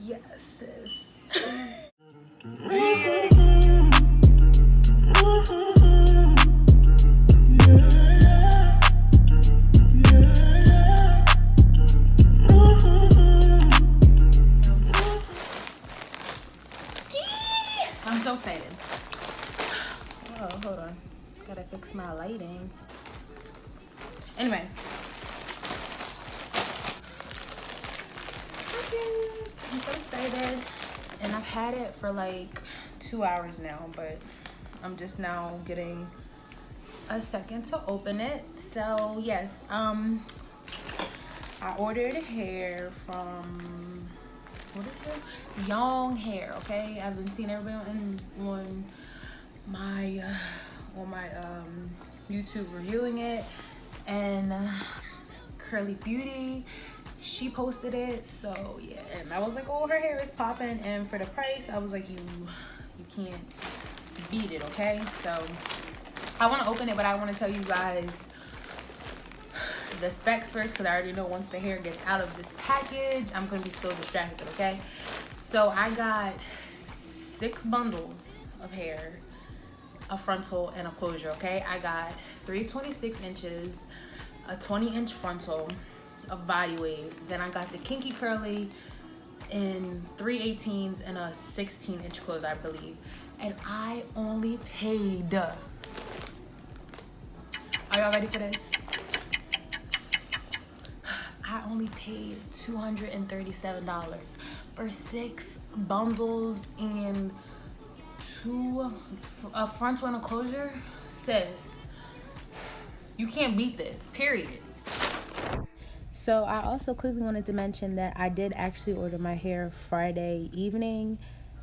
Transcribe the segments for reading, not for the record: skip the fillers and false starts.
Yes, sis. I'm so excited. Oh, hold on. Gotta fix my lighting. Anyway. I'm so excited. And I've had it for like 2 hours now, but I'm just now getting a second to open it. So yes, I ordered hair from, what is it? YYONG hair, okay? I've been seeing everyone on my YouTube reviewing it, and Curly Beauty, she posted it. So yeah, and I was like, oh, her hair is popping, and for the price, I was like, you can't beat it, okay? So I want to open it, but I want to tell you guys the specs first, because I already know once the hair gets out of this package, I'm gonna be so distracted, okay? So I got 6 bundles of hair, a frontal and a closure, okay? I got 3 26 inches, a 20-inch frontal of body wave. Then I got the Kinky curly in 3 18s and a 16-inch close, I believe. And I only paid, are y'all ready for this? I only paid $237 for 6 bundles and a frontal and a closure. Sis, you can't beat this, period. So I also quickly wanted to mention that I did actually order my hair Friday evening,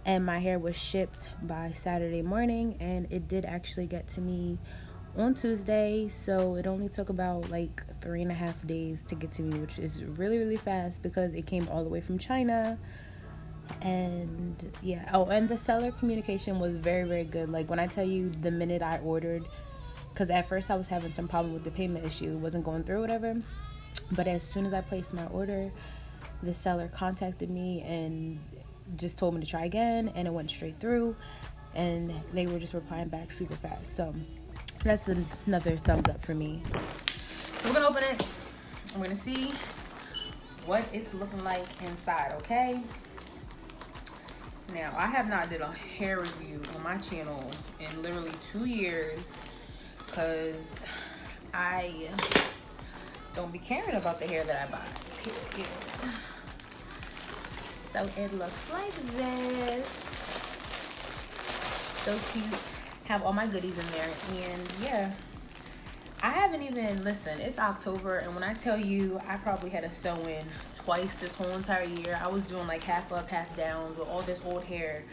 and my hair was shipped by Saturday morning, and it did actually get to me on Tuesday. So it only took about like 3.5 days to get to me, which is really, really fast because it came all the way from China. And yeah, oh, and the seller communication was very, very good. Like when I tell you, the minute I ordered, because at first I was having some problem with the payment issue, it wasn't going through, whatever. But as soon as I placed my order, the seller contacted me and just told me to try again, and it went straight through, and they were just replying back super fast. So that's another thumbs up for me. So we're gonna open it. I'm gonna see what it's looking like inside, okay? Now, I have not did a hair review on my channel in literally 2 years because I don't be caring about the hair that I buy, period. So it looks like this. So cute. Have all my goodies in there, and yeah, I haven't even, listen, it's October, and when I tell you I probably had a sew-in twice this whole entire year. I was doing like half up, half down with all this old hair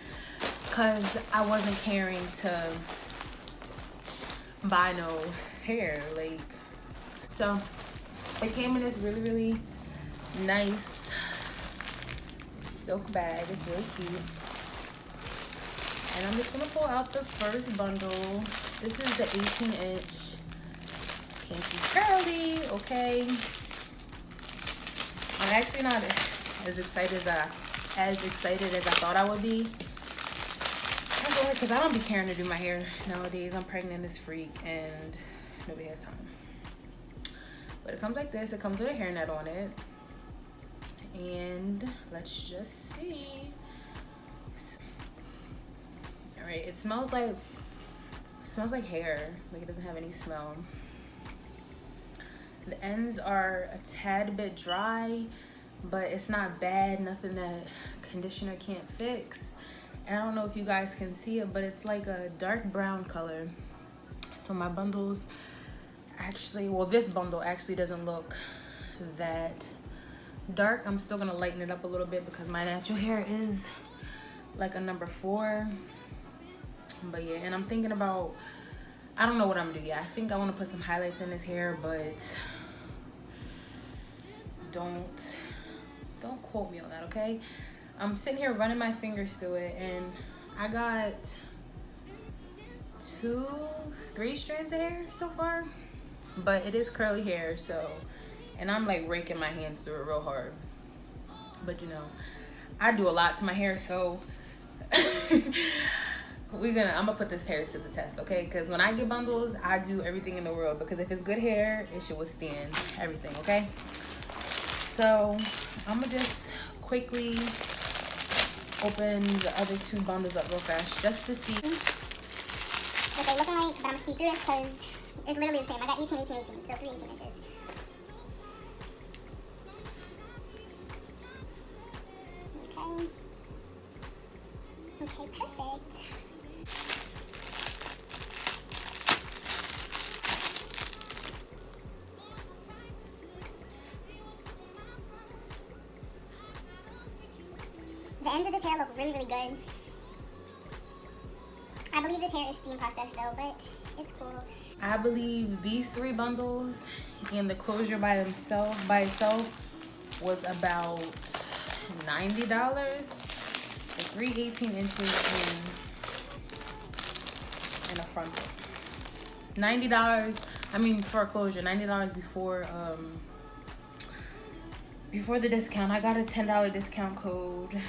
because I wasn't caring to buy no hair, like. So it came in this really, really nice silk bag. It's really cute. And I'm just gonna pull out the first bundle. This is the 18-inch Kinky curly, okay? I'm actually not as excited as I thought I would be. Because I don't be caring to do my hair nowadays. I'm pregnant as freak and nobody has time. But it comes like this. It comes with a hairnet on it. And let's just see. All right, it smells like hair. Like it doesn't have any smell. The ends are a tad bit dry, but it's not bad. Nothing that conditioner can't fix. And I don't know if you guys can see it, but it's like a dark brown color. So my bundles actually, well, this bundle actually doesn't look that dark. I'm still gonna lighten it up a little bit because my natural hair is like a number 4. But yeah, and I'm thinking about, I don't know what I'm gonna do yet. I think I want to put some highlights in this hair, but don't quote me on that, okay? I'm sitting here running my fingers through it, and I got 3 strands of hair so far, but it is curly hair, so, and I'm like raking my hands through it real hard. But you know, I do a lot to my hair, so I'm gonna put this hair to the test, okay? Because when I get bundles, I do everything in the world, because if it's good hair, it should withstand everything, okay? So I'm gonna just quickly open the other 2 bundles up real fast just to see what they looking like, but I'm gonna speed through this because it's literally the same. I got 18, 18, 18, so 3 18 inches. Okay. Okay, perfect. The ends of this hair look really, really good. I believe this hair is steam processed though, but it's cool. I believe these 3 bundles and the closure by itself was about $90. The 3 18 inches and a frontal. $90. I mean, for a closure, $90 before the discount. I got a $10 discount code.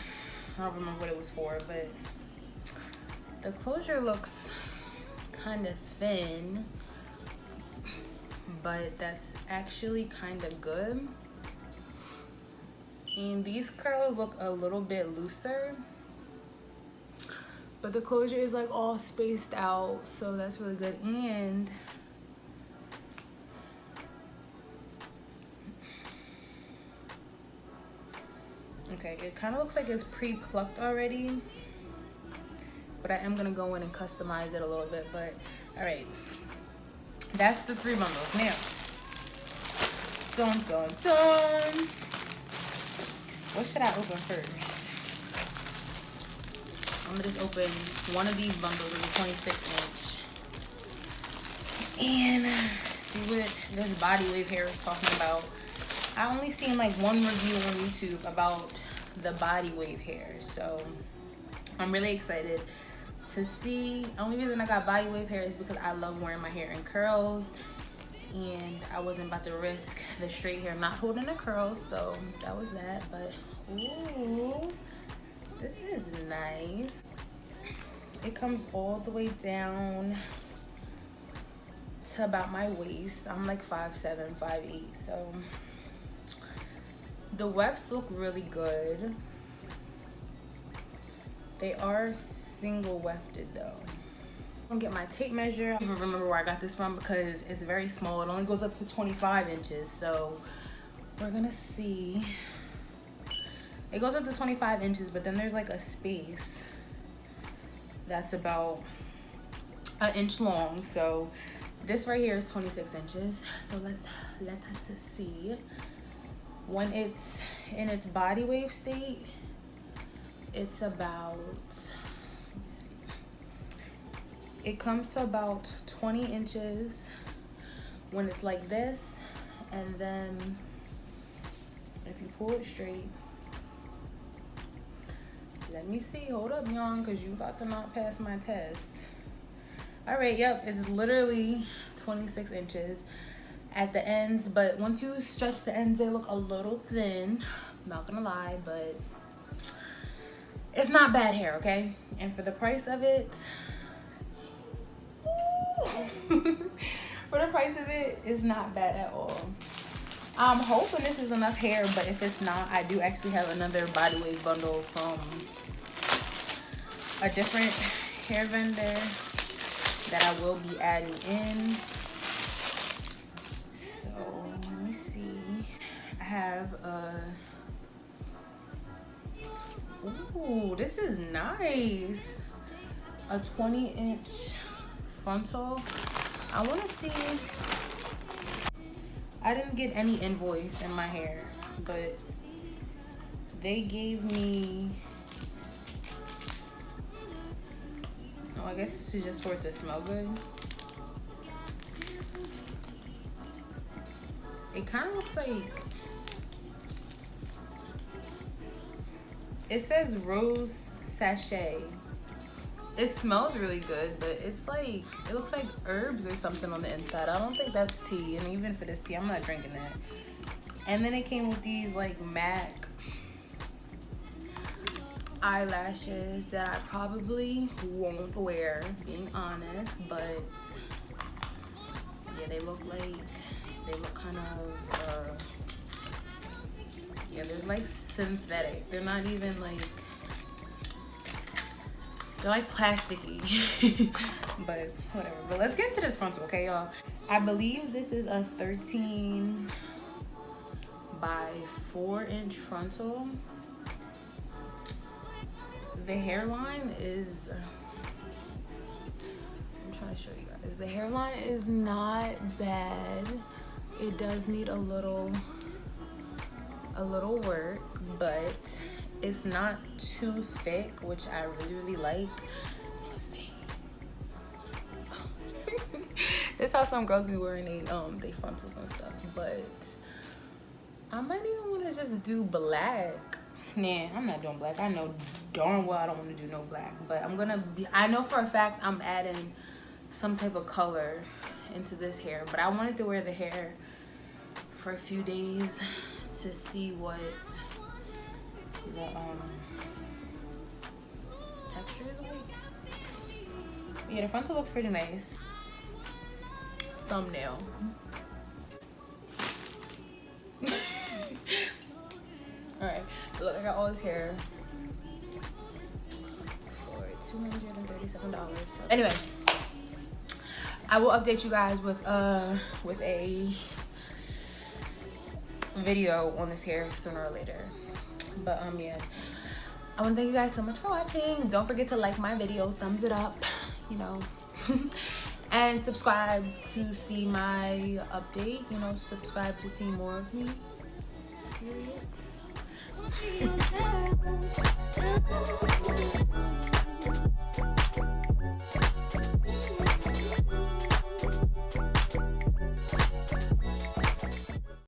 I don't remember what it was for, but the closure looks kind of thin, but that's actually kind of good. And these curls look a little bit looser, but the closure is like all spaced out, so that's really good. And okay, it kind of looks like it's pre-plucked already, but I am gonna go in and customize it a little bit. But all right, that's the 3 bundles. Now, dun dun dun, what should I open first? I'm gonna just open one of these bundles, of the 26 inch, and see what this body wave hair is talking about. I only seen like 1 review on YouTube about the body wave hair, so I'm really excited to see. The only reason I got body wave hair is because I love wearing my hair in curls, and I wasn't about to risk the straight hair not holding the curls, so that was that. But ooh, this is nice. It comes all the way down to about my waist. I'm like 5'7", 5'8", so the wefts look really good. They are single wefted though. I'm gonna get my tape measure. I don't even remember where I got this from because it's very small. It only goes up to 25 inches. So we're gonna see. It goes up to 25 inches, but then there's like a space that's about 1 inch long. So this right here is 26 inches. So let us see. When it's in its body wave state, it's about, it comes to about 20 inches when it's like this. And then if you pull it straight, let me see, hold up, Young, because you about to not pass my test. All right, yep, it's literally 26 inches at the ends, but once you stretch the ends, they look a little thin, not gonna lie, but it's not bad hair, okay? And for the price of it, for the price of it, it's not bad at all. I'm hoping this is enough hair, but if it's not, I do actually have another body wave bundle from a different hair vendor that I will be adding in. So let me see. I have a, ooh, this is nice. A 20-inch frontal. I want to see. I didn't get any invoice in my hair, but they gave me, oh, I guess this is just for it to smell good. It kind of looks like, it says rose sachet. It smells really good, but it's like, it looks like herbs or something on the inside. I don't think that's tea, and even for this tea, I'm not drinking that. And then it came with these like MAC eyelashes that I probably won't wear, being honest, but yeah, they look kind of yeah, they're like synthetic. They're not even like, they're like plasticky. But whatever. But let's get into this frontal, okay, y'all? I believe this is a 13 by 4-inch frontal. The hairline is, I'm trying to show you guys. The hairline is not bad. It does need a little work, but it's not too thick, which I really like. Let's see. This is how some girls be wearing they frontals and stuff, but I might even want to just do black. Nah, I'm not doing black. I know darn well I don't want to do no black, but I know for a fact I'm adding some type of color into this hair, but I wanted to wear the hair for a few days to see what the texture is like. Yeah, the frontal looks pretty nice. Thumbnail. Alright, look, I got all this hair for $237. So anyway, I will update you guys with a video on this hair sooner or later. But yeah, I want to thank you guys so much for watching. Don't forget to like my video, thumbs it up, you know. And subscribe to see my update, you know, subscribe to see more of me, period.